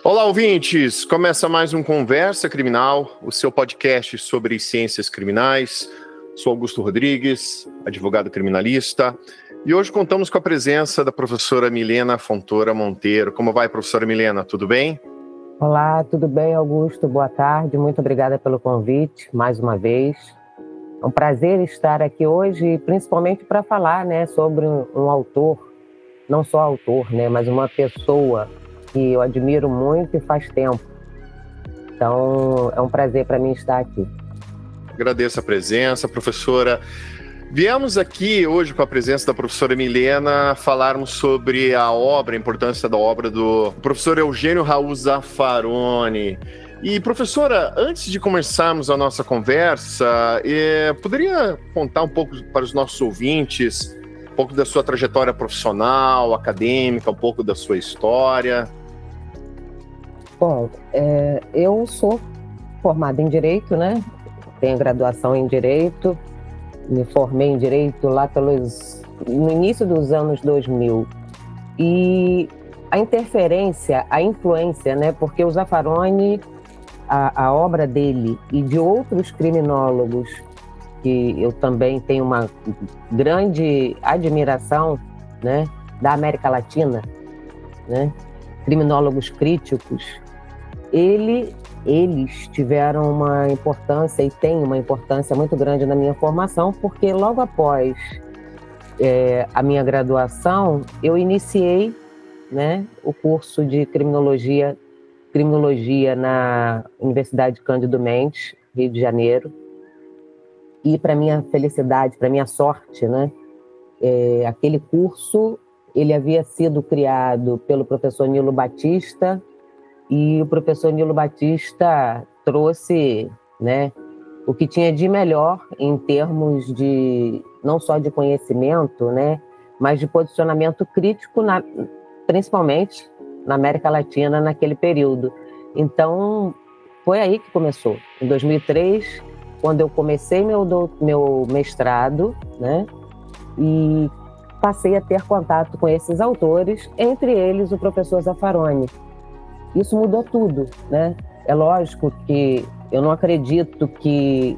Olá, ouvintes! Começa mais um Conversa Criminal, o seu podcast sobre ciências criminais. Sou Augusto Rodrigues, advogado criminalista, e hoje contamos com a presença da professora Milena Fontoura Monteiro. Como vai, professora Milena? Tudo bem? Olá, tudo bem, Augusto? Boa tarde, muito obrigada pelo convite, mais uma vez. É um prazer estar aqui hoje, principalmente para falar, sobre um autor, não só autor, mas uma pessoa que eu admiro muito e faz tempo. Então, é um prazer para mim estar aqui. Agradeço a presença, professora. Viemos aqui hoje com a presença da professora Milena falarmos sobre a importância da obra do professor Eugênio Raul Zaffaroni. E, professora, antes de começarmos a nossa conversa, poderia contar um pouco para os nossos ouvintes, um pouco da sua trajetória profissional, acadêmica, um pouco da sua história? Bom, eu sou formada em Direito, Tenho graduação em Direito, me formei em Direito lá no início dos anos 2000. E a interferência, a influência, porque o Zaffaroni, a obra dele e de outros criminólogos, que eu também tenho uma grande admiração, da América Latina, criminólogos críticos, eles tiveram uma importância e têm uma importância muito grande na minha formação, porque logo após a minha graduação, eu iniciei o curso de criminologia na Universidade Cândido Mendes, Rio de Janeiro. E, para minha felicidade, para minha sorte, aquele curso ele havia sido criado pelo professor Nilo Batista, e o professor Nilo Batista trouxe o que tinha de melhor em termos de, não só de conhecimento, mas de posicionamento crítico, principalmente na América Latina naquele período. Então, foi aí que começou. Em 2003, quando eu comecei meu mestrado, e passei a ter contato com esses autores, entre eles o professor Zaffaroni. Isso mudou tudo, É lógico que eu não acredito que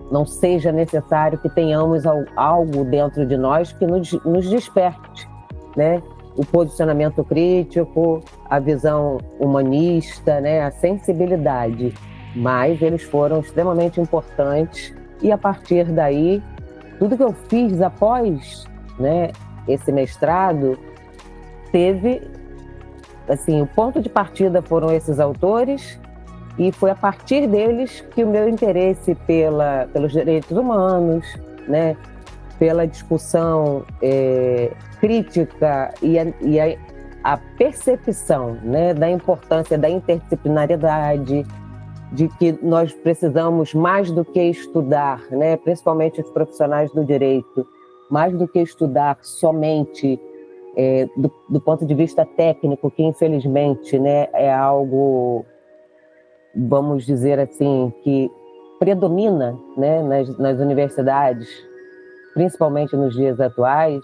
não seja necessário que tenhamos algo dentro de nós que nos desperte, O posicionamento crítico, a visão humanista, a sensibilidade. Mas eles foram extremamente importantes e, a partir daí, tudo que eu fiz após esse mestrado teve... Assim, o ponto de partida foram esses autores, e foi a partir deles que o meu interesse pelos direitos humanos, pela discussão crítica e a percepção da importância da interdisciplinaridade, de que nós precisamos, mais do que estudar, principalmente os profissionais do direito, mais do que estudar somente do ponto de vista técnico, que infelizmente é algo, vamos dizer assim, que predomina nas universidades, principalmente nos dias atuais,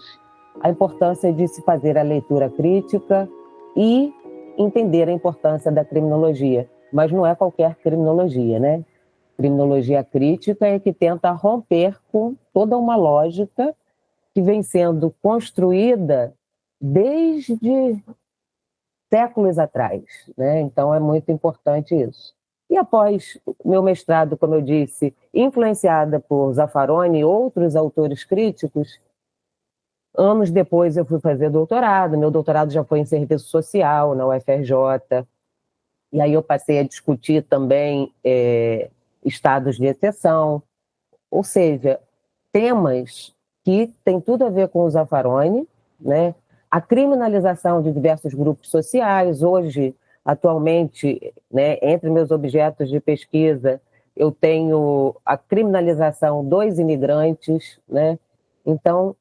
a importância de se fazer a leitura crítica e entender a importância da criminologia. Mas não é qualquer criminologia, Criminologia crítica é que tenta romper com toda uma lógica que vem sendo construída desde séculos atrás, Então é muito importante isso. E após o meu mestrado, como eu disse, influenciada por Zaffaroni e outros autores críticos, anos depois eu fui fazer doutorado. Meu doutorado já foi em serviço social na UFRJ, e aí eu passei a discutir também estados de exceção, ou seja, temas que têm tudo a ver com o Zaffaroni, a criminalização de diversos grupos sociais. Hoje, atualmente, entre meus objetos de pesquisa, eu tenho a criminalização dos imigrantes, Então,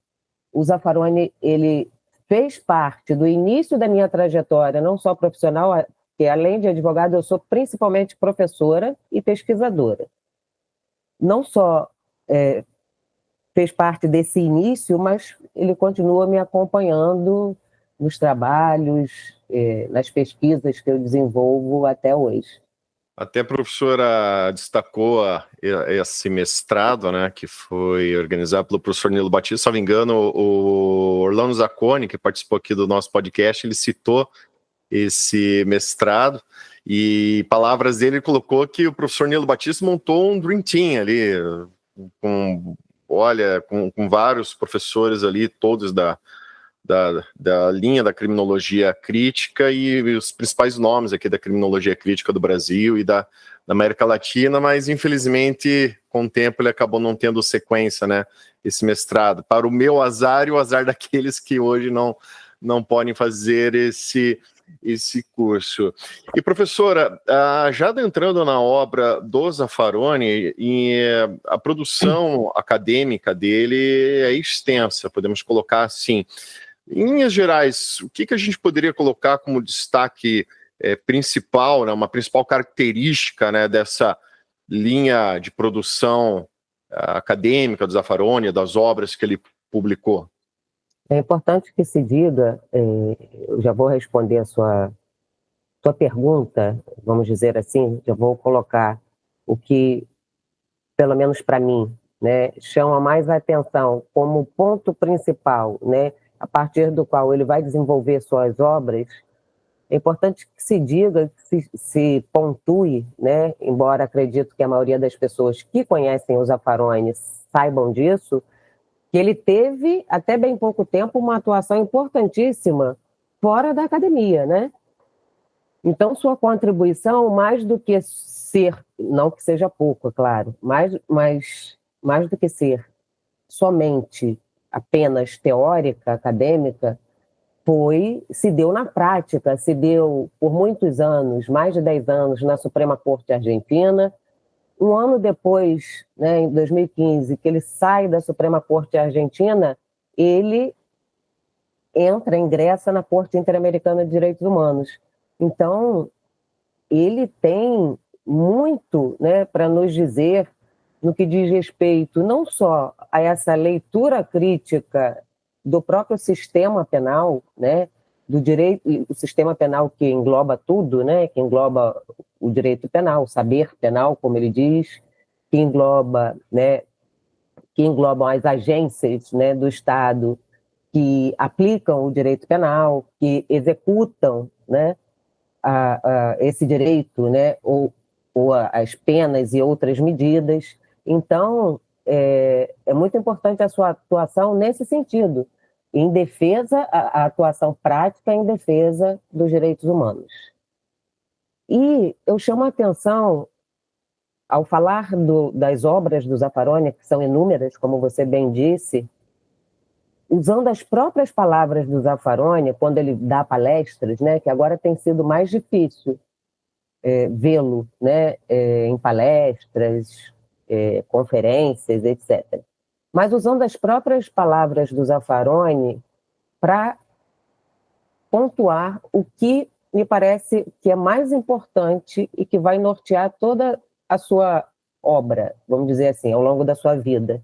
o Zaffaroni, ele fez parte do início da minha trajetória, não só profissional, porque além de advogada, eu sou principalmente professora e pesquisadora. Não só fez parte desse início, mas ele continua me acompanhando nos trabalhos, nas pesquisas que eu desenvolvo até hoje. Até a professora destacou esse mestrado, né, que foi organizado pelo professor Nilo Batista. Se não me engano, o Orlando Zacconi, que participou aqui do nosso podcast, ele citou esse mestrado, e palavras dele, ele colocou que o professor Nilo Batista montou um Dream Team ali, com vários professores ali, todos da linha da criminologia crítica e os principais nomes aqui da criminologia crítica do Brasil e da América Latina, mas infelizmente com o tempo ele acabou não tendo sequência, né, esse mestrado, para o meu azar e o azar daqueles que hoje não podem fazer esse curso. E professora, já adentrando na obra do Zaffaroni, a produção acadêmica dele é extensa, podemos colocar assim. Em linhas gerais, o que a gente poderia colocar como destaque principal, né, uma principal característica, né, dessa linha de produção acadêmica do Zaffaroni, das obras que ele publicou? É importante que se diga, eu já vou responder a sua pergunta, vamos dizer assim, já vou colocar o que, pelo menos para mim, né, chama mais a atenção como ponto principal, né, a partir do qual ele vai desenvolver suas obras. É importante que se diga, que se pontue, né, embora acredito que a maioria das pessoas que conhecem o Zaffaroni saibam disso, que ele teve, até bem pouco tempo, uma atuação importantíssima fora da academia, né? Então, sua contribuição, mais do que ser, não que seja pouco, é claro, mais do que ser somente apenas teórica, acadêmica, se deu na prática, se deu por muitos anos, mais de 10 anos, na Suprema Corte Argentina. Um ano depois, né, em 2015, que ele sai da Suprema Corte Argentina, ele ingressa na Corte Interamericana de Direitos Humanos. Então, ele tem muito, né, para nos dizer no que diz respeito não só a essa leitura crítica do próprio sistema penal, né, do direito, o sistema penal que engloba tudo, né, que engloba o direito penal, o saber penal, como ele diz, que engloba, né, que englobam as agências, né, do Estado que aplicam o direito penal, que executam, né, esse direito, né, ou as penas e outras medidas. Então, é muito importante a sua atuação nesse sentido, em defesa, a atuação prática em defesa dos direitos humanos. E eu chamo a atenção, ao falar das obras do Zaffaroni, que são inúmeras, como você bem disse, usando as próprias palavras do Zaffaroni, quando ele dá palestras, né, que agora tem sido mais difícil vê-lo, né, em palestras, conferências, etc. Mas usando as próprias palavras do Zaffaroni para pontuar o que me parece que é mais importante e que vai nortear toda a sua obra, vamos dizer assim, ao longo da sua vida,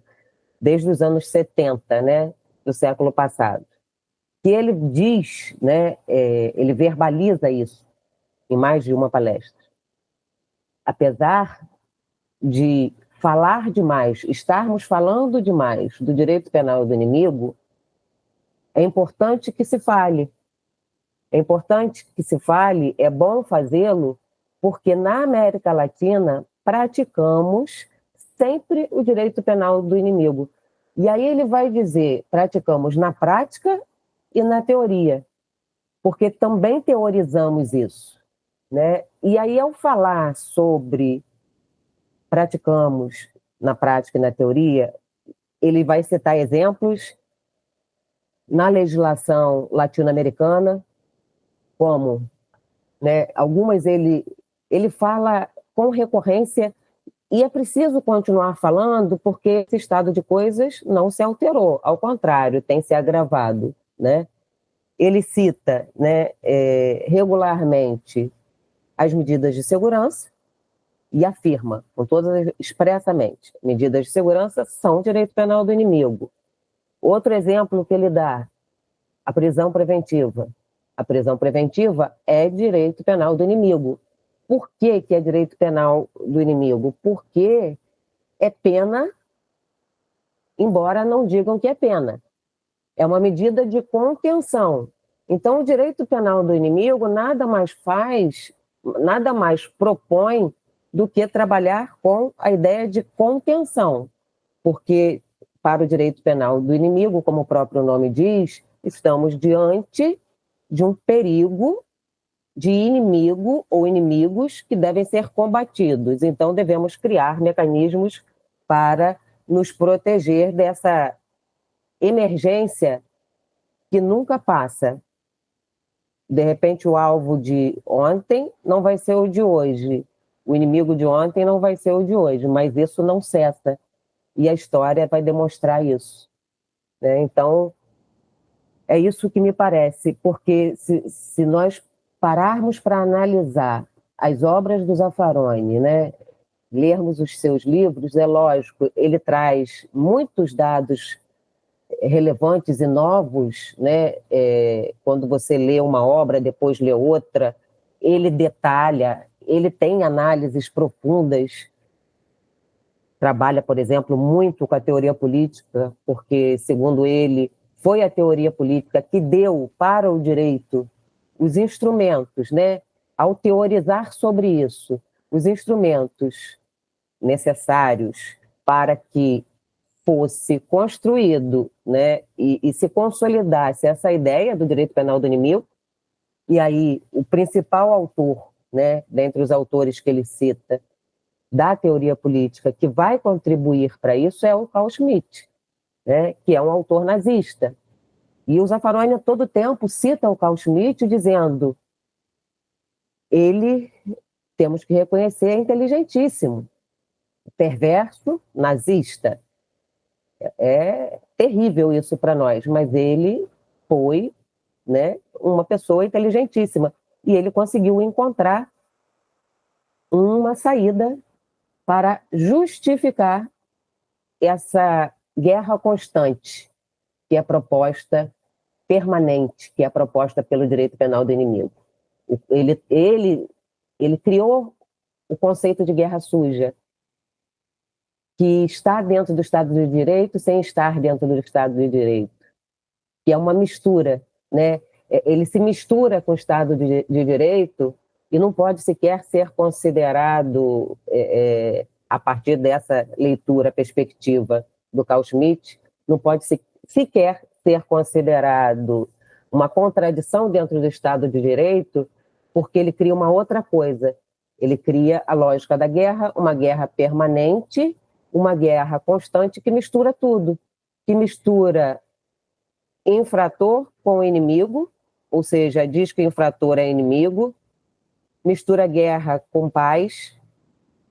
desde os anos 70, né, do século passado. Que ele diz, né, ele verbaliza isso em mais de uma palestra. Apesar de falar demais, estarmos falando demais do direito penal do inimigo, é importante que se fale. É importante que se fale, é bom fazê-lo, porque na América Latina praticamos sempre o direito penal do inimigo. E aí ele vai dizer, praticamos na prática e na teoria, porque também teorizamos isso, né? E aí, ao falar sobre praticamos na prática e na teoria, ele vai citar exemplos na legislação latino-americana, como, né, algumas ele fala com recorrência, e é preciso continuar falando porque esse estado de coisas não se alterou, ao contrário, tem se agravado, né? Ele cita, né, regularmente as medidas de segurança e afirma, com todas expressamente, medidas de segurança são direito penal do inimigo. Outro exemplo que ele dá, a prisão preventiva. A prisão preventiva é direito penal do inimigo. Por que que é direito penal do inimigo? Porque é pena, embora não digam que é pena. É uma medida de contenção. Então, o direito penal do inimigo nada mais faz, nada mais propõe do que trabalhar com a ideia de contenção. Porque, para o direito penal do inimigo, como o próprio nome diz, estamos diante de um perigo de inimigo ou inimigos que devem ser combatidos. Então, devemos criar mecanismos para nos proteger dessa emergência que nunca passa. De repente, o alvo de ontem não vai ser o de hoje. O inimigo de ontem não vai ser o de hoje, mas isso não cessa. E a história vai demonstrar isso, né? Então, é isso que me parece, porque se nós pararmos para analisar as obras do Zaffaroni, né, lermos os seus livros, é lógico, ele traz muitos dados relevantes e novos, né? Quando você lê uma obra, depois lê outra, ele detalha, ele tem análises profundas, trabalha, por exemplo, muito com a teoria política, porque, segundo ele, foi a teoria política que deu para o direito os instrumentos, né? Ao teorizar sobre isso, os instrumentos necessários para que fosse construído, né, e se consolidasse essa ideia do direito penal do inimigo. E aí o principal autor, né, dentre os autores que ele cita, da teoria política, que vai contribuir para isso é o Carl Schmitt, né, que é um autor nazista. E o Zaffaroni a todo tempo cita o Carl Schmitt dizendo: ele, temos que reconhecer, é inteligentíssimo, perverso, nazista. É terrível isso para nós, mas ele foi, né, uma pessoa inteligentíssima e ele conseguiu encontrar uma saída para justificar essa guerra constante que é proposta, permanente, que é proposta pelo direito penal do inimigo. Ele criou o conceito de guerra suja, que está dentro do Estado de Direito sem estar dentro do Estado de Direito, que é uma mistura, né? Ele se mistura com o Estado de Direito e não pode sequer ser considerado, a partir dessa leitura, perspectiva do Carl Schmitt, não pode sequer ser considerado uma contradição dentro do Estado de Direito, porque ele cria uma outra coisa. Ele cria a lógica da guerra, uma guerra permanente, uma guerra constante que mistura tudo, que mistura infrator com inimigo, ou seja, diz que o infrator é inimigo, mistura guerra com paz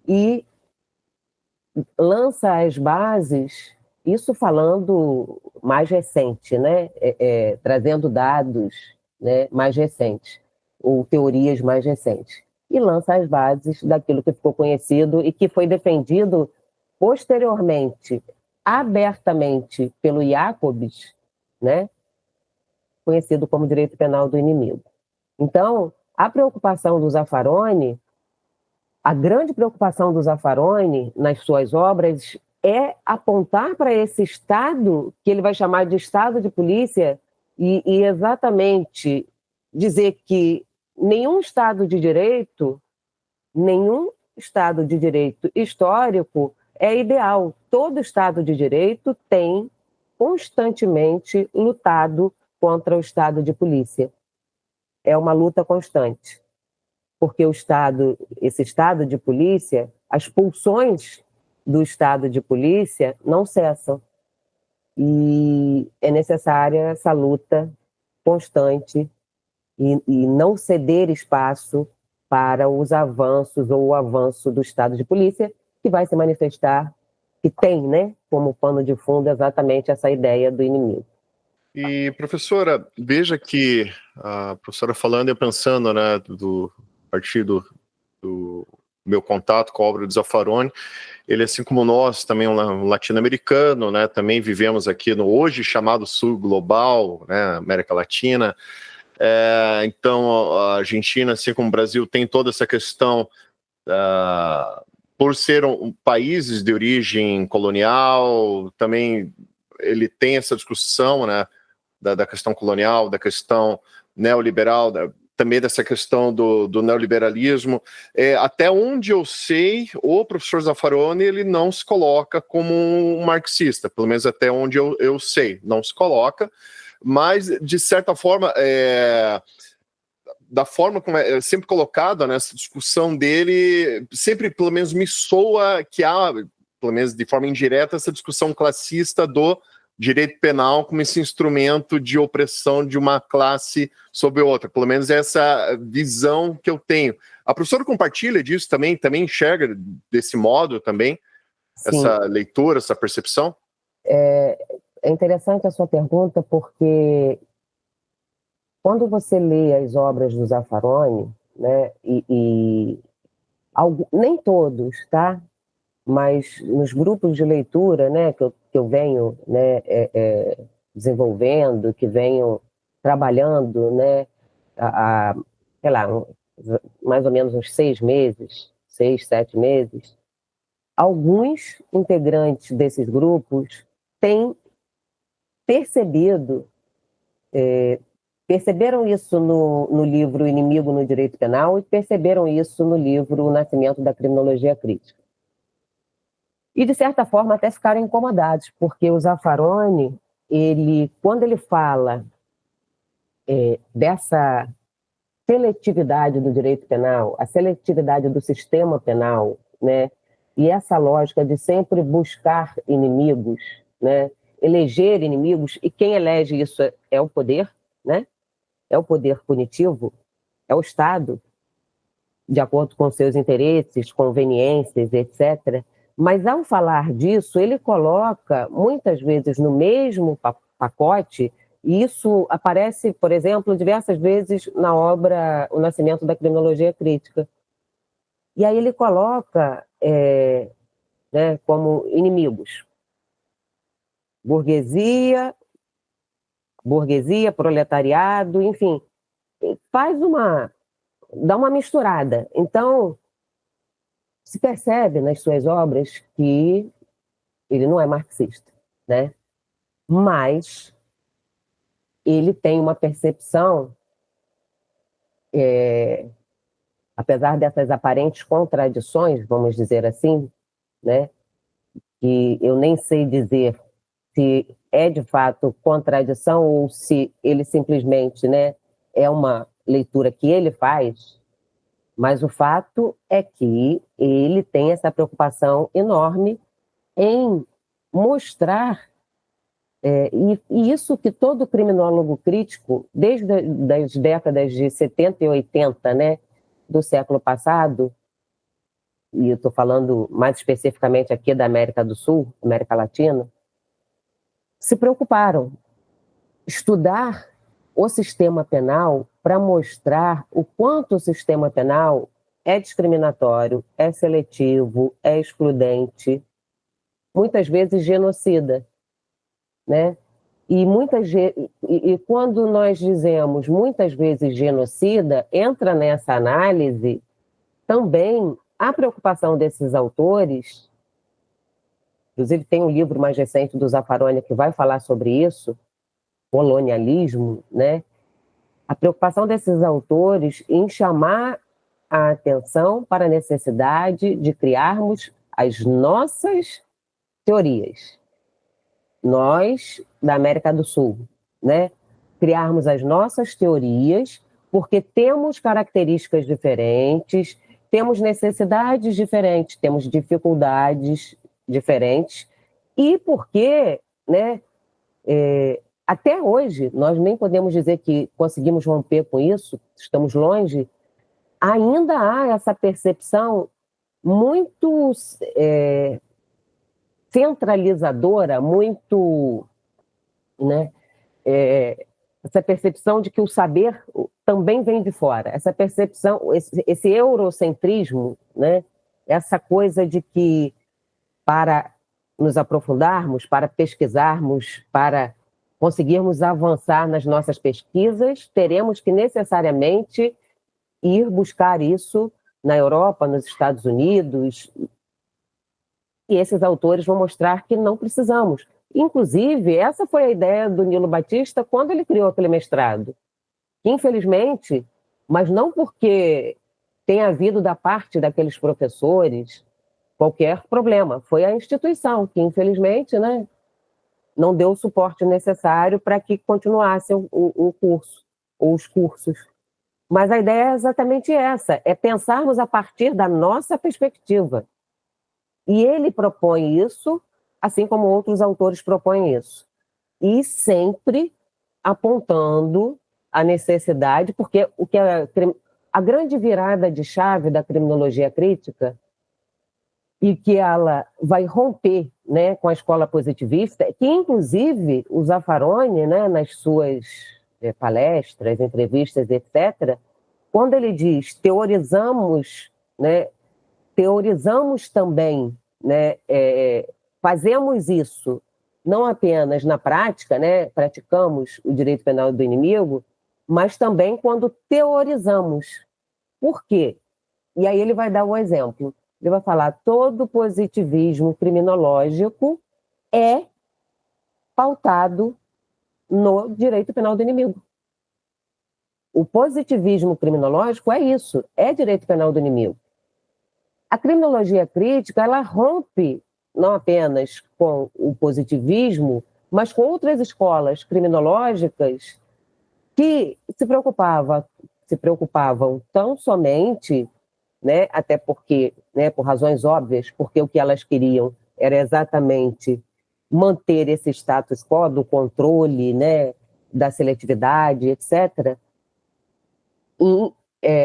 e lança as bases, isso falando mais recente, né? Trazendo dados, né, mais recentes, ou teorias mais recentes, e lança as bases daquilo que ficou conhecido e que foi defendido posteriormente, abertamente, pelo Jacobs, né, conhecido como direito penal do inimigo. Então, a preocupação do Zaffaroni, a grande preocupação do Zaffaroni nas suas obras é apontar para esse Estado, que ele vai chamar de Estado de polícia, e exatamente dizer que nenhum Estado de Direito histórico é ideal. Todo Estado de Direito tem constantemente lutado contra o Estado de polícia. É uma luta constante, porque esse Estado de polícia, as pulsões do Estado de polícia não cessam. E é necessária essa luta constante e não ceder espaço para os avanços ou o avanço do Estado de polícia, que vai se manifestar, que tem, né, como pano de fundo exatamente essa ideia do inimigo. E, professora, veja que a professora falando e eu pensando, né, do partido do meu contato com a obra do Zaffaroni. Ele, assim como nós, também é um latino-americano, né? Também vivemos aqui no hoje chamado Sul Global, né? América Latina. Então, a Argentina, assim como o Brasil, tem toda essa questão, por ser países de origem colonial, também ele tem essa discussão, né? Da questão colonial, da questão neoliberal, também dessa questão do neoliberalismo. Até onde eu sei, o professor Zaffaroni, ele não se coloca como um marxista, pelo menos até onde eu sei, não se coloca, mas, de certa forma, da forma como é sempre colocada nessa discussão dele, sempre, pelo menos, me soa que há, pelo menos de forma indireta, essa discussão classista do direito penal como esse instrumento de opressão de uma classe sobre outra. Pelo menos essa visão que eu tenho. A professora compartilha disso também enxerga desse modo também, sim, essa leitura, essa percepção? É interessante a sua pergunta, porque quando você lê as obras do Zaffaroni, né, nem todos, tá? Mas nos grupos de leitura, né, que eu venho, né, desenvolvendo, que venho trabalhando, né, sei lá, mais ou menos uns 6 meses, 6, 7 meses, alguns integrantes desses grupos têm perceberam isso no livro Inimigo no Direito Penal e perceberam isso no livro O Nascimento da Criminologia Crítica. E, de certa forma, até ficaram incomodados, porque o Zaffaroni, quando ele fala dessa seletividade do direito penal, a seletividade do sistema penal, né, e essa lógica de sempre buscar inimigos, né, eleger inimigos, e quem elege isso é o poder, né, é o poder punitivo, é o Estado, de acordo com seus interesses, conveniências, etc., mas, ao falar disso, ele coloca, muitas vezes, no mesmo pacote, e isso aparece, por exemplo, diversas vezes na obra O Nascimento da Criminologia Crítica. E aí ele coloca né, como inimigos burguesia, proletariado, enfim, dá uma misturada. Então, se percebe nas suas obras que ele não é marxista, né? Mas ele tem uma percepção, apesar dessas aparentes contradições, vamos dizer assim, né? Que eu nem sei dizer se é de fato contradição ou se ele simplesmente, né, é uma leitura que ele faz. Mas o fato é que ele tem essa preocupação enorme em mostrar, e isso que todo criminólogo crítico, desde as décadas de 70 e 80, né, do século passado, e eu estou falando mais especificamente aqui da América do Sul, América Latina, se preocuparam. Estudar o sistema penal para mostrar o quanto o sistema penal é discriminatório, é seletivo, é excludente, muitas vezes genocida, né? E quando nós dizemos muitas vezes genocida, entra nessa análise também a preocupação desses autores. Inclusive tem um livro mais recente do Zaffaroni que vai falar sobre isso, colonialismo, né? A preocupação desses autores em chamar a atenção para a necessidade de criarmos as nossas teorias. Nós, da América do Sul, né? Criarmos as nossas teorias, porque temos características diferentes, temos necessidades diferentes, temos dificuldades diferentes, e porque, né, até hoje, nós nem podemos dizer que conseguimos romper com isso, estamos longe, ainda há essa percepção muito centralizadora, muito, né, essa percepção de que o saber também vem de fora, essa percepção, esse eurocentrismo, né, essa coisa de que para nos aprofundarmos, para pesquisarmos, para conseguirmos avançar nas nossas pesquisas, teremos que necessariamente ir buscar isso na Europa, nos Estados Unidos, e esses autores vão mostrar que não precisamos. Inclusive, essa foi a ideia do Nilo Batista quando ele criou aquele mestrado. Infelizmente, mas não porque tenha havido da parte daqueles professores qualquer problema, foi a instituição que, infelizmente, né, não deu o suporte necessário para que continuasse o curso, ou os cursos. Mas a ideia é exatamente essa, é pensarmos a partir da nossa perspectiva. E ele propõe isso, assim como outros autores propõem isso. E sempre apontando a necessidade, porque o que a grande virada de chave da criminologia crítica, e que ela vai romper, né, com a escola positivista, que inclusive o Zaffaroni, né, nas suas palestras, entrevistas, etc., quando ele diz teorizamos, né, teorizamos também, né, fazemos isso não apenas na prática, né, praticamos o direito penal do inimigo, mas também quando teorizamos. Por quê? E aí ele vai dar um exemplo. Ele vai falar: todo positivismo criminológico é pautado no direito penal do inimigo. O positivismo criminológico é isso, é direito penal do inimigo. A criminologia crítica, ela rompe não apenas com o positivismo, mas com outras escolas criminológicas que se preocupavam tão somente, né, até porque, né, por razões óbvias, porque o que elas queriam era exatamente manter esse status quo do controle, né, da seletividade, etc., em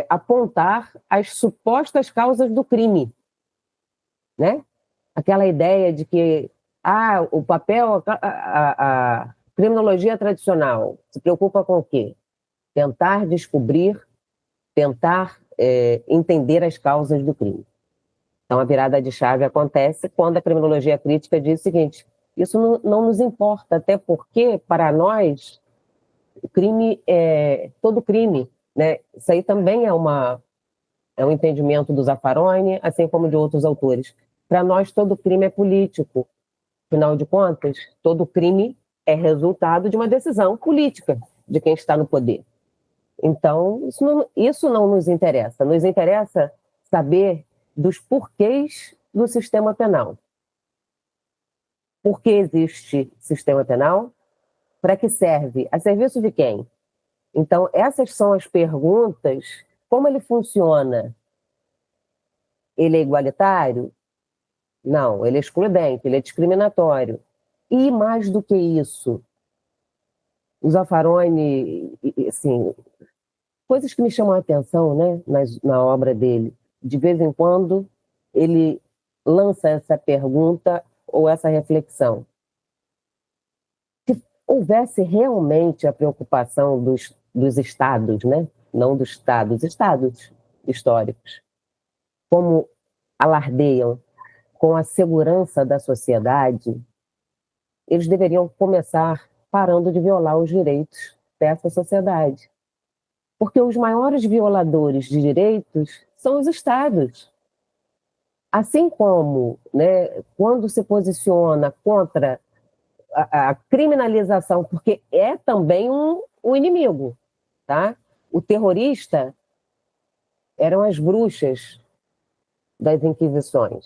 apontar as supostas causas do crime, né? Aquela ideia de que o papel, a criminologia tradicional se preocupa com o quê? Tentar descobrir, tentar entender as causas do crime. Então, a virada de chave acontece quando a criminologia crítica diz o seguinte: isso não nos importa, até porque, para nós, o crime todo crime, né? Isso aí também é um entendimento do Zaffaroni, assim como de outros autores. Para nós, todo crime é político. Afinal de contas, todo crime é resultado de uma decisão política de quem está no poder. Então, isso não nos interessa. Nos interessa saber dos porquês do sistema penal. Por que existe sistema penal? Para que serve? A serviço de quem? Então, essas são as perguntas. Como ele funciona? Ele é igualitário? Não, ele é excludente, ele é discriminatório. E mais do que isso, o Zaffaroni, assim, coisas que me chamam a atenção, né, na obra dele. De vez em quando, ele lança essa pergunta ou essa reflexão. Se houvesse realmente a preocupação dos estados, né, não dos estados históricos, como alardeiam com a segurança da sociedade, eles deveriam começar parando de violar os direitos dessa sociedade. Porque os maiores violadores de direitos são os estados. Assim como, né, quando se posiciona contra a criminalização, porque é também um inimigo, tá? O terrorista eram as bruxas das inquisições,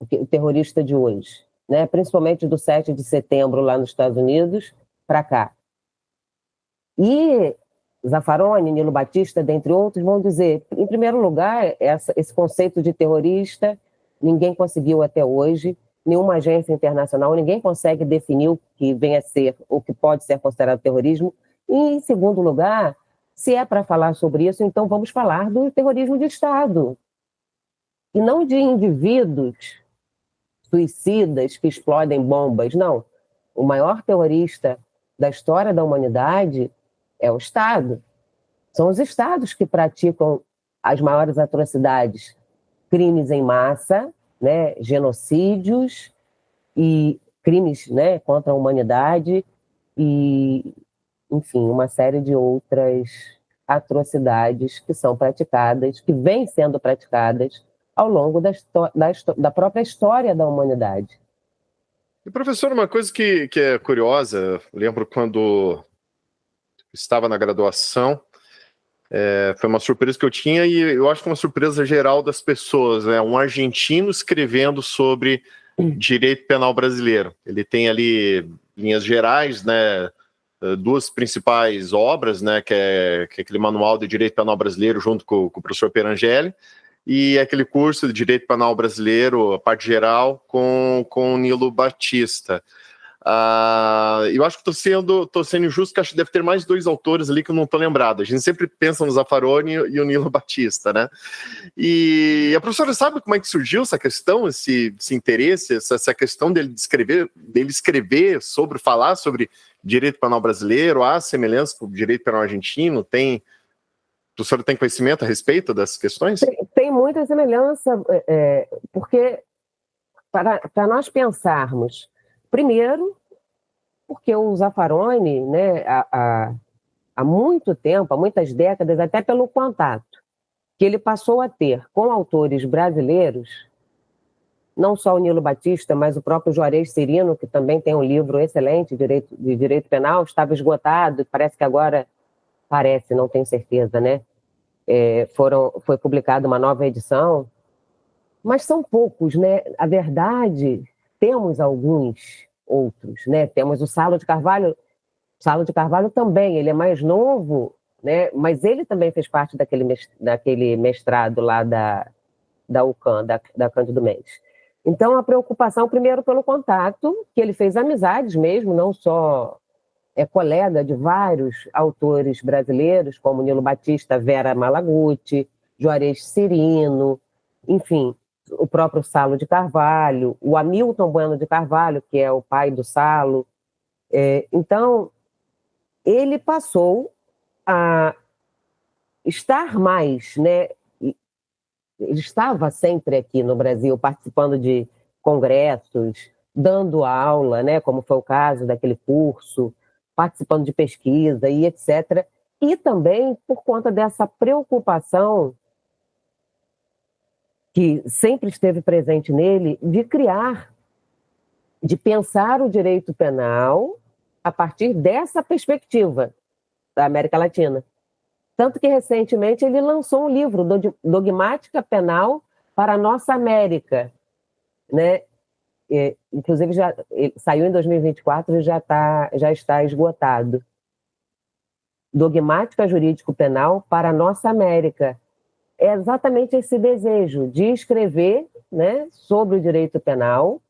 o terrorista de hoje, né? Principalmente do 7 de setembro lá nos Estados Unidos para cá. E Zaffaroni, Nilo Batista, dentre outros, vão dizer, em primeiro lugar, esse conceito de terrorista, ninguém conseguiu até hoje, nenhuma agência internacional, ninguém consegue definir o que vem a ser, o que pode ser considerado terrorismo. E, em segundo lugar, se é para falar sobre isso, então vamos falar do terrorismo de Estado, e não de indivíduos suicidas que explodem bombas, não. O maior terrorista da história da humanidade é o Estado. São os Estados que praticam as maiores atrocidades crimes em massa, né, genocídios e crimes, né, contra a humanidade e, enfim, uma série de outras atrocidades que são praticadas, que vêm sendo praticadas ao longo da própria história da humanidade. E, professor, uma coisa que é curiosa, eu lembro quando estava na graduação, foi uma surpresa que eu tinha, e eu acho que uma surpresa geral das pessoas, né? Um argentino escrevendo sobre direito penal brasileiro. Ele tem ali, linhas gerais, né, duas principais obras, né, que é aquele Manual de Direito Penal Brasileiro, junto com o professor Perangeli, e aquele curso de Direito Penal Brasileiro, a parte geral, com o Nilo Batista. Eu acho que estou sendo injusto, que acho que deve ter mais dois autores ali que eu não estou lembrado. A gente sempre pensa no Zaffaroni e o Nilo Batista, né? E a professora sabe como é que surgiu essa questão, esse interesse, essa questão dele escrever sobre, falar sobre direito penal brasileiro, há semelhança com o direito penal argentino? A professora tem conhecimento a respeito dessas questões? Tem muita semelhança, porque para nós pensarmos, primeiro, porque o Zaffaroni, né, há muito tempo, há muitas décadas, até pelo contato que ele passou a ter com autores brasileiros, não só o Nilo Batista, mas o próprio Juarez Cirino, que também tem um livro excelente de direito penal, estava esgotado, parece que agora, não tenho certeza, né? Foi publicada uma nova edição, mas são poucos, né? A verdade, temos alguns outros, né? Temos o Salo de Carvalho também, ele é mais novo, né? Mas ele também fez parte daquele mestrado lá da UCAM, da Cândido Mendes. Então, a preocupação, primeiro, pelo contato, que ele fez amizades mesmo, não só colega de vários autores brasileiros, como Nilo Batista, Vera Malaguti, Juarez Cirino, enfim, o próprio Salo de Carvalho, o Hamilton Bueno de Carvalho, que é o pai do Salo. Então, ele passou a estar mais, né? Ele estava sempre aqui no Brasil, participando de congressos, dando aula, né? Como foi o caso daquele curso, participando de pesquisa e etc. E também por conta dessa preocupação que sempre esteve presente nele de pensar o direito penal a partir dessa perspectiva da América Latina. Tanto que, recentemente, ele lançou um livro, Dogmática Penal para a Nossa América, né? Inclusive, saiu em 2024 e já está esgotado. Dogmática Jurídico Penal para a Nossa América. É exatamente esse desejo de escrever, né, sobre o direito penal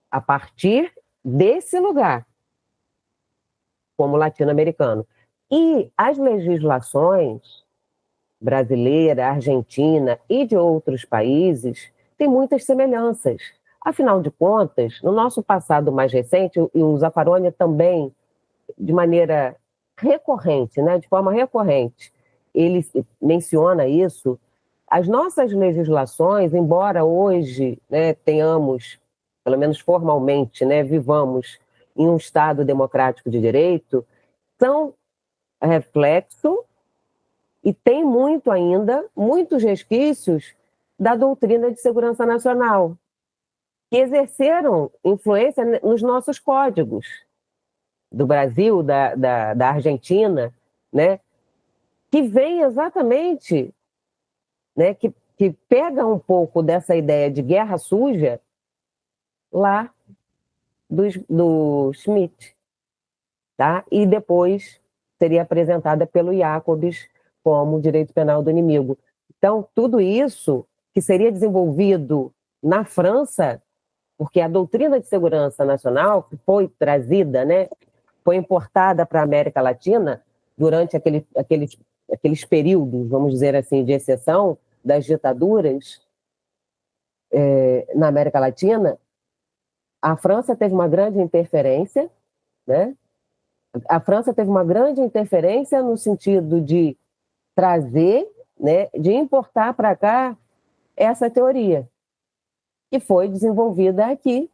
a partir desse lugar, como latino-americano. E as legislações brasileira, argentina e de outros países têm muitas semelhanças. Afinal de contas, no nosso passado mais recente, e o Zaffaroni também, de maneira recorrente, né, de forma recorrente, ele menciona isso, as nossas legislações, embora hoje, né, tenhamos, pelo menos formalmente, né, vivamos em um Estado democrático de direito, são reflexo e tem muitos resquícios da doutrina de segurança nacional, que exerceram influência nos nossos códigos, do Brasil, da Argentina, né, que vem exatamente, né, que pega um pouco dessa ideia de guerra suja lá do Schmitt, tá? E depois seria apresentada pelo Jacobs como direito penal do inimigo. Então, tudo isso que seria desenvolvido na França, porque a doutrina de segurança nacional que foi trazida, né, foi importada para a América Latina durante aqueles períodos, vamos dizer assim, de exceção das ditaduras na América Latina, a França teve uma grande interferência, né? A França teve uma grande interferência no sentido de trazer, né, de importar para cá essa teoria, que foi desenvolvida aqui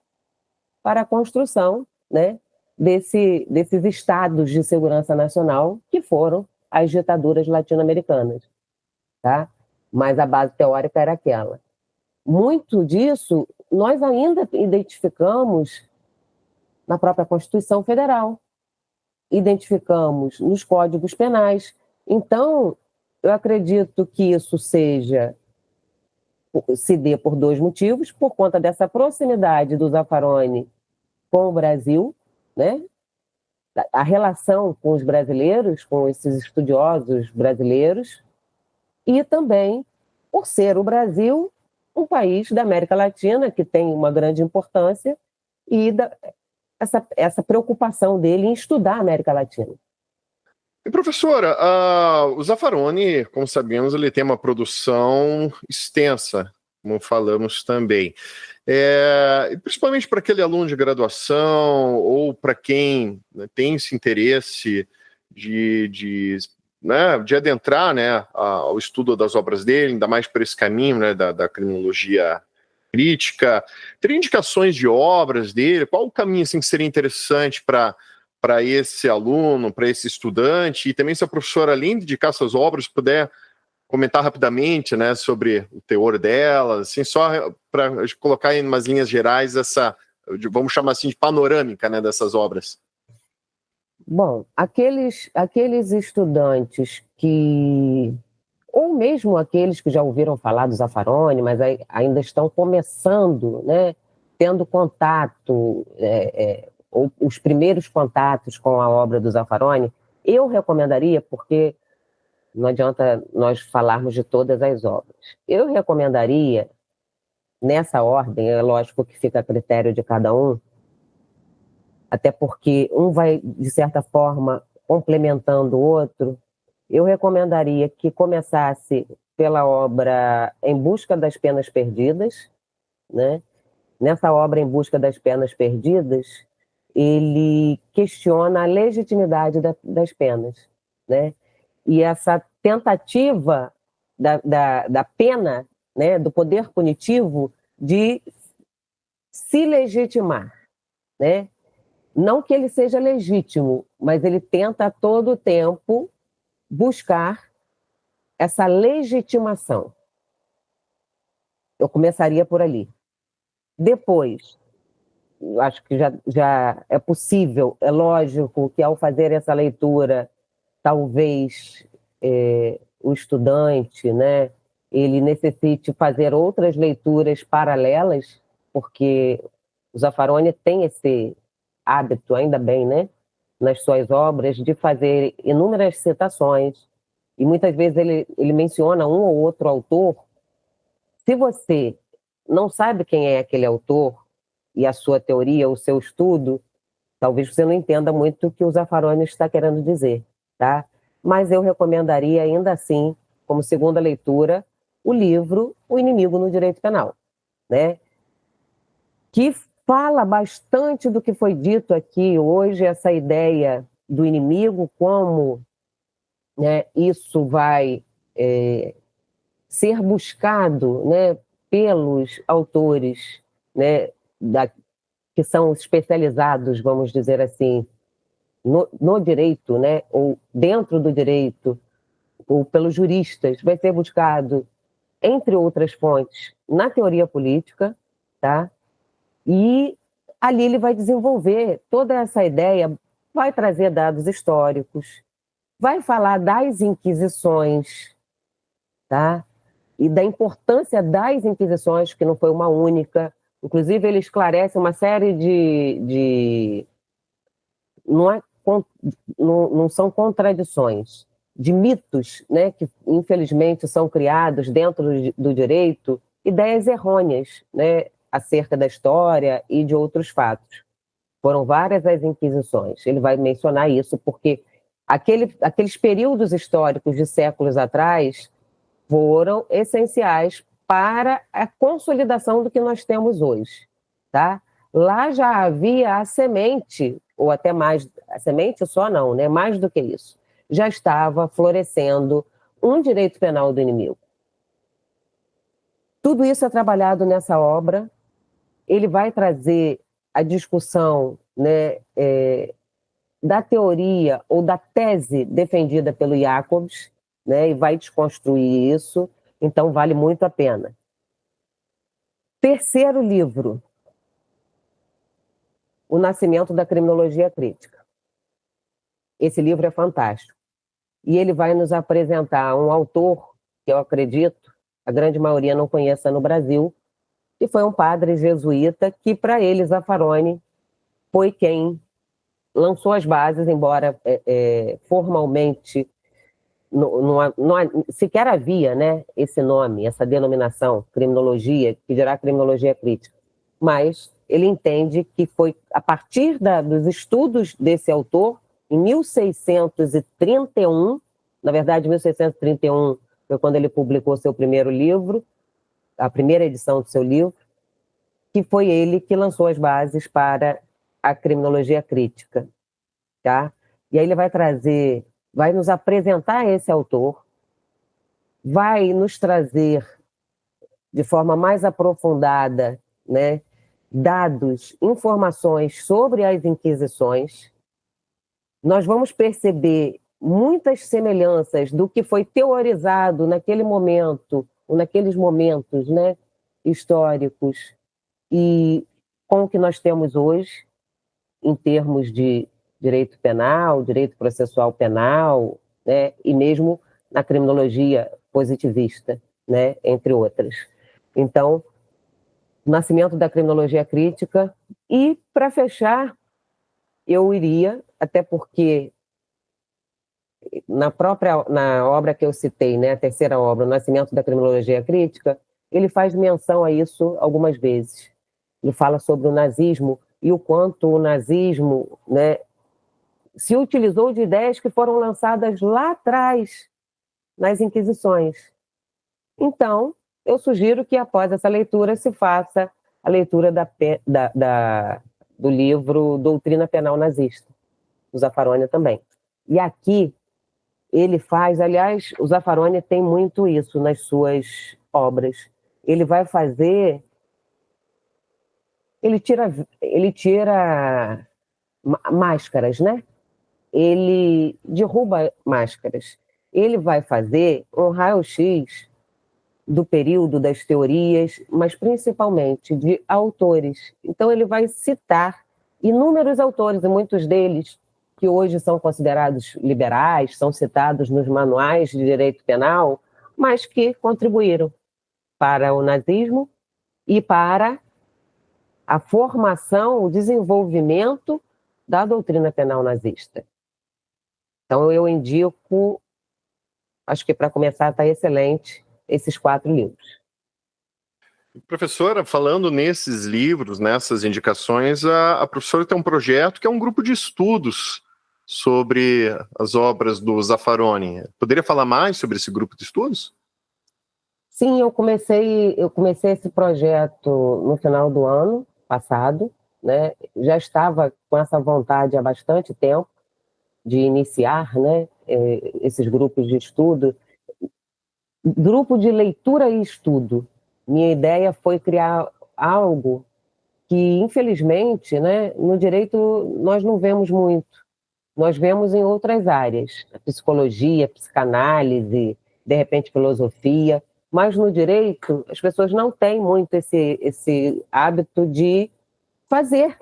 para a construção, né, desses estados de segurança nacional que foram as ditaduras latino-americanas, tá? Mas a base teórica era aquela. Muito disso nós ainda identificamos na própria Constituição Federal, identificamos nos códigos penais. Então, eu acredito que isso se dê por dois motivos: por conta dessa proximidade do Zaffaroni com o Brasil, né? A relação com os brasileiros, com esses estudiosos brasileiros, e também por ser o Brasil um país da América Latina que tem uma grande importância e essa preocupação dele em estudar a América Latina. E, professora, o Zaffaroni, como sabemos, ele tem uma produção extensa, como falamos também. Principalmente para aquele aluno de graduação ou para quem, né, tem esse interesse de adentrar, né, ao estudo das obras dele, ainda mais por esse caminho, né, da criminologia crítica. Teria indicações de obras dele? Qual o caminho assim, que seria interessante para esse aluno, para esse estudante? E também, se a professora, além de indicar essas obras, puder comentar rapidamente, né, sobre o teor delas, assim, só para colocar em umas linhas gerais vamos chamar assim, de panorâmica, né, dessas obras. Bom, aqueles estudantes ou mesmo aqueles que já ouviram falar do Zaffaroni, mas ainda estão começando, né, tendo contato, ou os primeiros contatos com a obra do Zaffaroni, eu recomendaria, porque não adianta nós falarmos de todas as obras, eu recomendaria, nessa ordem, é lógico que fica a critério de cada um, até porque um vai, de certa forma, complementando o outro, eu recomendaria que começasse pela obra Em Busca das Penas Perdidas, né? Nessa obra Em Busca das Penas Perdidas, ele questiona a legitimidade das penas, né? E essa tentativa da pena, né, do poder punitivo, de se legitimar, né? Não que ele seja legítimo, mas ele tenta a todo tempo buscar essa legitimação. Eu começaria por ali. Depois, acho que já é possível, é lógico que ao fazer essa leitura, talvez o estudante, né, ele necessite fazer outras leituras paralelas, porque o Zaffaroni tem esse hábito, ainda bem, né, nas suas obras, de fazer inúmeras citações, e muitas vezes ele menciona um ou outro autor. Se você não sabe quem é aquele autor e a sua teoria, o seu estudo, talvez você não entenda muito o que o Zaffaroni está querendo dizer, tá? Mas eu recomendaria ainda assim, como segunda leitura, o livro O Inimigo no Direito Penal, né? Que fala bastante do que foi dito aqui hoje, essa ideia do inimigo, como, né, isso vai ser buscado, né, pelos autores, né, que são especializados, vamos dizer assim, no direito, né, ou dentro do direito, ou pelos juristas, vai ser buscado, entre outras fontes, na teoria política, tá? E ali ele vai desenvolver toda essa ideia, vai trazer dados históricos, vai falar das inquisições, tá? E da importância das inquisições, que não foi uma única. Inclusive, ele esclarece uma série não são contradições, de mitos, né, que infelizmente são criados dentro do direito, ideias errôneas, né, acerca da história e de outros fatos. Foram várias as inquisições. Ele vai mencionar isso porque aqueles períodos históricos de séculos atrás foram essenciais para a consolidação do que nós temos hoje, tá? Lá já havia a semente, ou até mais, a semente só não, né? Mais do que isso. Já estava florescendo um direito penal do inimigo. Tudo isso é trabalhado nessa obra. Ele vai trazer a discussão, né, da teoria ou da tese defendida pelo Jacobs, né, e vai desconstruir isso, então vale muito a pena. Terceiro livro, O Nascimento da Criminologia Crítica. Esse livro é fantástico. E ele vai nos apresentar um autor que eu acredito a grande maioria não conheça no Brasil, que foi um padre jesuíta que, para ele, Zaffaroni foi quem lançou as bases, embora formalmente sequer havia, né, esse nome, essa denominação, criminologia, que dirá criminologia crítica. Mas ele entende que foi a partir dos estudos desse autor, em 1631, na verdade, 1631 foi quando ele publicou seu primeiro livro, a primeira edição do seu livro, que foi ele que lançou as bases para a criminologia crítica, tá? E aí ele vai nos apresentar esse autor, vai nos trazer de forma mais aprofundada, né, dados, informações sobre as inquisições. Nós vamos perceber muitas semelhanças do que foi teorizado naquele momento, ou naqueles momentos, né, históricos, e com o que nós temos hoje, em termos de direito penal, direito processual penal, né, e mesmo na criminologia positivista, né, entre outras. Então, o nascimento da criminologia crítica. E, para fechar, eu iria, até porque na obra que eu citei, né, a terceira obra, O Nascimento da Criminologia Crítica, ele faz menção a isso algumas vezes. Ele fala sobre o nazismo e o quanto o nazismo, né, se utilizou de ideias que foram lançadas lá atrás, nas Inquisições. Então, eu sugiro que após essa leitura se faça a leitura do livro Doutrina Penal Nazista, do Zaffaroni também. E aqui ele faz, aliás, o Zaffaroni tem muito isso nas suas obras. Ele vai fazer, ele tira máscaras, né? Ele derruba máscaras. Ele vai fazer um raio-x do período das teorias, mas principalmente de autores. Então ele vai citar inúmeros autores, e muitos deles que hoje são considerados liberais, são citados nos manuais de direito penal, mas que contribuíram para o nazismo e para a formação, o desenvolvimento da doutrina penal nazista. Então eu indico, acho que para começar está excelente, esses 4 livros. Professora, falando nesses livros, nessas indicações, a professora tem um projeto que é um grupo de estudos sobre as obras do Zaffaroni. Poderia falar mais sobre esse grupo de estudos? Sim, eu comecei esse projeto no final do ano passado, né? Já estava com essa vontade há bastante tempo de iniciar, né, esses grupos de estudo. Grupo de leitura e estudo. Minha ideia foi criar algo que, infelizmente, né, no direito nós não vemos muito. Nós vemos em outras áreas, a psicologia, a psicanálise, de repente filosofia, mas no direito as pessoas não têm muito esse hábito de fazer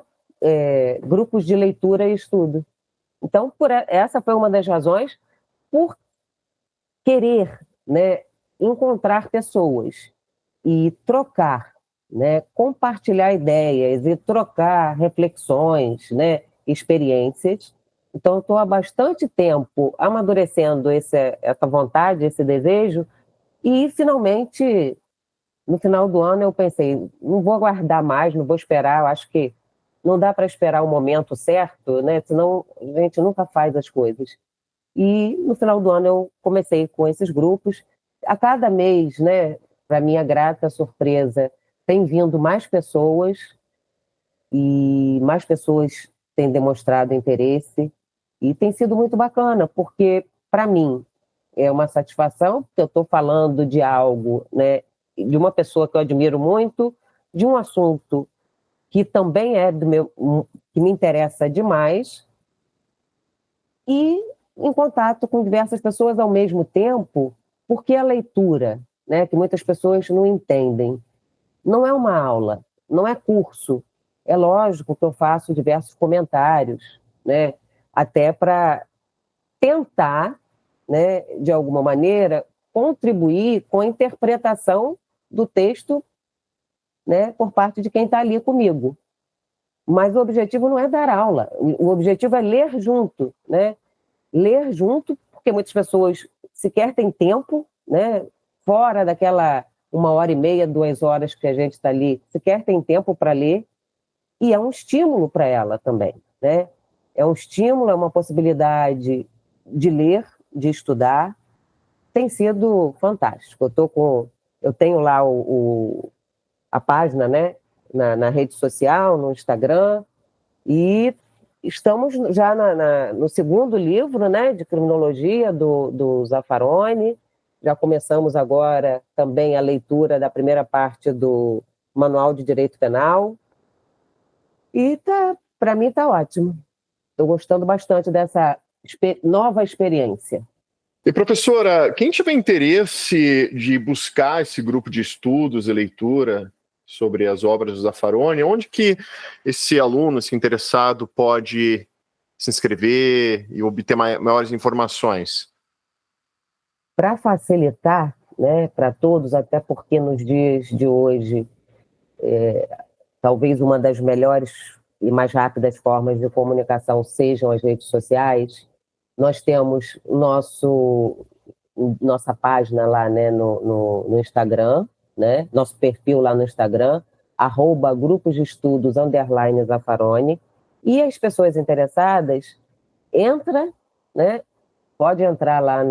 grupos de leitura e estudo. Então, essa foi uma das razões, por querer, né, encontrar pessoas e trocar, né, compartilhar ideias e trocar reflexões, né, experiências. Então, eu estou há bastante tempo amadurecendo essa vontade, esse desejo, e finalmente, no final do ano, eu pensei, não vou aguardar mais, não vou esperar, eu acho que não dá para esperar o momento certo, né, senão a gente nunca faz as coisas. E no final do ano eu comecei com esses grupos. A cada mês, né, para minha grata surpresa, tem vindo mais pessoas e mais pessoas têm demonstrado interesse e tem sido muito bacana, porque para mim é uma satisfação, porque eu estou falando de algo, né, de uma pessoa que eu admiro muito, de um assunto que também que me interessa demais, e em contato com diversas pessoas ao mesmo tempo, porque a leitura, né, que muitas pessoas não entendem, não é uma aula, não é curso. É lógico que eu faço diversos comentários, né, até para tentar, né, de alguma maneira, contribuir com a interpretação do texto, né, por parte de quem está ali comigo. Mas o objetivo não é dar aula, o objetivo é ler junto, né? Ler junto, porque muitas pessoas sequer têm tempo, né? Fora daquela 1h30, 2 horas que a gente está ali, sequer tem tempo para ler, e é um estímulo para ela também, né? É um estímulo, é uma possibilidade de ler, de estudar. Tem sido fantástico. Eu tenho lá a página, né, na rede social, no Instagram, e estamos já no segundo livro, né, de criminologia do Zaffaroni. Já começamos agora também a leitura da primeira parte do Manual de Direito Penal. E para mim está ótimo. Estou gostando bastante dessa nova experiência. E, professora, quem tiver interesse de buscar esse grupo de estudos e leitura sobre as obras do Zaffaroni, onde que esse aluno, esse interessado, pode se inscrever e obter maiores informações? Para facilitar, né, para todos, até porque nos dias de hoje, talvez uma das melhores e mais rápidas formas de comunicação sejam as redes sociais. Nós temos nossa página lá, né, no Instagram, né, nosso perfil lá no Instagram, @grupos de estudos _Zaffaroni, e as pessoas interessadas né, pode entrar lá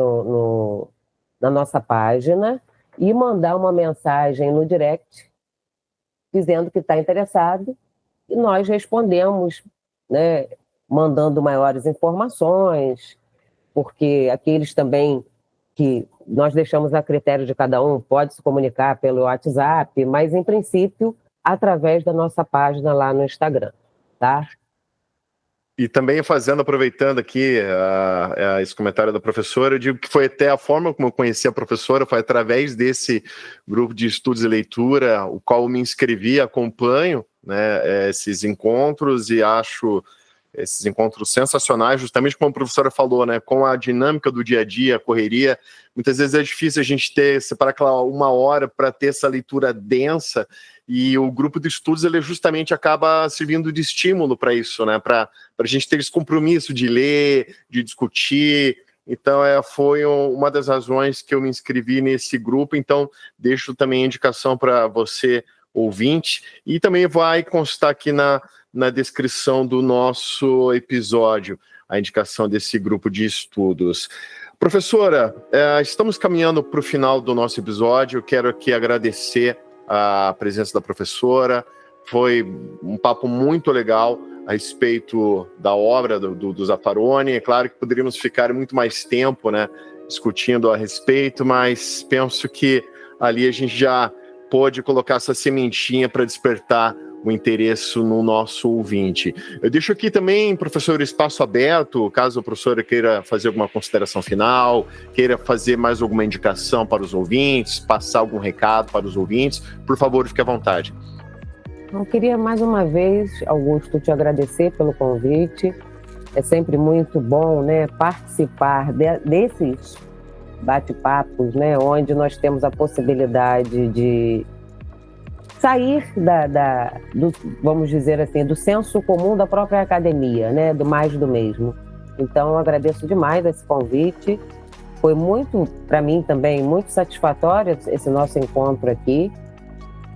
na nossa página e mandar uma mensagem no direct dizendo que está interessado, e nós respondemos, né, mandando maiores informações, porque aqueles também que nós deixamos a critério de cada um, pode se comunicar pelo WhatsApp, mas, em princípio, através da nossa página lá no Instagram, tá? E também aproveitando aqui esse comentário da professora, eu digo que foi até a forma como eu conheci a professora, foi através desse grupo de estudos e leitura, o qual eu me inscrevi, acompanho, né, esses encontros, e acho esses encontros sensacionais, justamente como a professora falou, né, com a dinâmica do dia a dia, a correria. Muitas vezes é difícil a gente separar aquela 1 hora para ter essa leitura densa, e o grupo de estudos, ele justamente acaba servindo de estímulo para isso, né, para a gente ter esse compromisso de ler, de discutir. Então, foi uma das razões que eu me inscrevi nesse grupo. Então, deixo também a indicação para você, ouvinte, e também vai constar aqui na descrição do nosso episódio a indicação desse grupo de estudos. Professora, estamos caminhando para o final do nosso episódio. Eu quero aqui agradecer a presença da professora. Foi um papo muito legal a respeito da obra do Zaffaroni. É claro que poderíamos ficar muito mais tempo, né, discutindo a respeito, mas penso que ali a gente já pôde colocar essa sementinha para despertar o interesse no nosso ouvinte. Eu deixo aqui também, professor, espaço aberto, caso a professora queira fazer alguma consideração final, queira fazer mais alguma indicação para os ouvintes, passar algum recado para os ouvintes, por favor, fique à vontade. Eu queria mais uma vez, Augusto, te agradecer pelo convite. É sempre muito bom, né, participar desses bate-papos, né, onde nós temos a possibilidade de sair vamos dizer assim, do senso comum da própria academia, né, do mais do mesmo. Então, eu agradeço demais esse convite. Foi muito, para mim também, muito satisfatório esse nosso encontro aqui.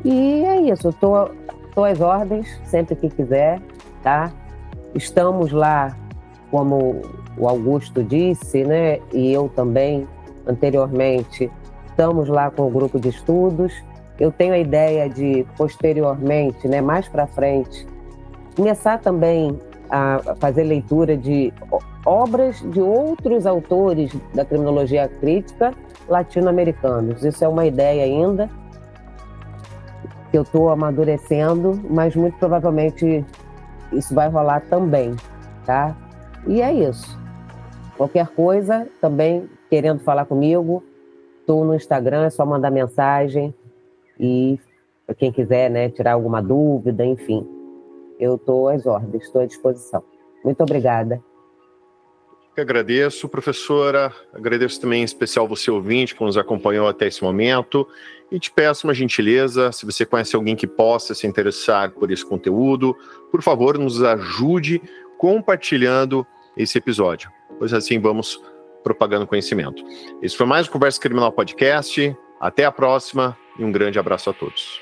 E é isso, estou às ordens, sempre que quiser, tá? Estamos lá, como o Augusto disse, né, e eu também, anteriormente, estamos lá com o grupo de estudos. Eu tenho a ideia de, posteriormente, né, mais para frente, começar também a fazer leitura de obras de outros autores da criminologia crítica latino-americanos. Isso é uma ideia ainda, que eu estou amadurecendo, mas muito provavelmente isso vai rolar também, tá? E é isso. Qualquer coisa, também querendo falar comigo, estou no Instagram, é só mandar mensagem. E para quem quiser, né, tirar alguma dúvida, enfim, eu estou às ordens, estou à disposição. Muito obrigada. Eu agradeço, professora. Agradeço também em especial você, ouvinte, que nos acompanhou até esse momento. E te peço uma gentileza, se você conhece alguém que possa se interessar por esse conteúdo, por favor, nos ajude compartilhando esse episódio, pois assim vamos propagando conhecimento. Esse foi mais o Conversa Criminal Podcast. Até a próxima e um grande abraço a todos.